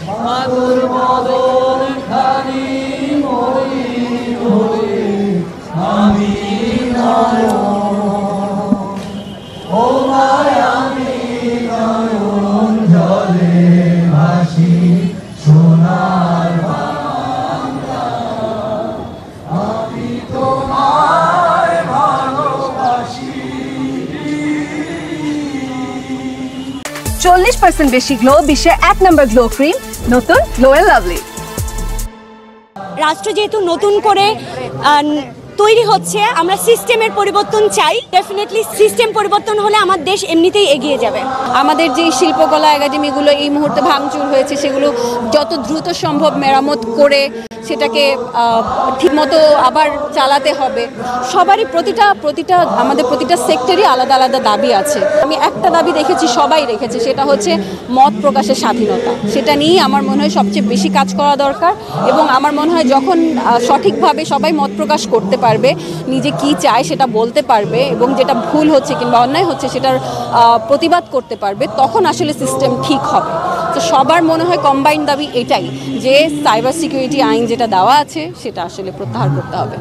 মাগুর মদন খানি মলিন হয়ে আমি ও মায়ামি নয়ন জলে ভাসি সোনার বাংলা আমি তোমায় ভালোবাসি। 40% বেশি গ্লো, বিশ্বের 1 নম্বর গ্লো ক্রিম, নতুন গ্লো এন্ড লাভলি। রাষ্ট্র যেহেতু নতুন করে তৈরি হচ্ছে, আমরা সিস্টেমের পরিবর্তন চাই। ডেফিনেটলি সিস্টেম পরিবর্তন হলে আমার দেশ এমনিতেই এগিয়ে যাবে। আমাদের যে শিল্পকলা একাডেমিগুলো এই মুহূর্তে ভাঙচুর হয়েছে, সেগুলো যত দ্রুত সম্ভব মেরামত করে সেটাকে ঠিকমতো আবার চালাতে হবে। সবারই প্রতিটা আমাদের প্রতিটা সেক্টরই আলাদা আলাদা দাবি আছে। আমি একটা দাবি দেখেছি, সবাই রেখেছে, সেটা হচ্ছে মত প্রকাশের স্বাধীনতা। সেটা নিয়েই আমার মনে হয় সবচেয়ে বেশি কাজ করা দরকার। এবং আমার মনে হয় যখন সঠিকভাবে সবাই মত প্রকাশ করতে পারবে, নিজে কি চায় সেটা বলতে পারবে, এবং যেটা ভুল হচ্ছে কিংবা অন্যায় হচ্ছে সেটার প্রতিবাদ করতে পারবে, তখন আসলে সিস্টেম ঠিক হবে। তো সবার মনে হয় কম্বাইন্ড দাবি এটাই, যে সাইবার সিকিউরিটি আইন যেটা দেওয়া আছে সেটা আসলে প্রত্যাহার করতে হবে।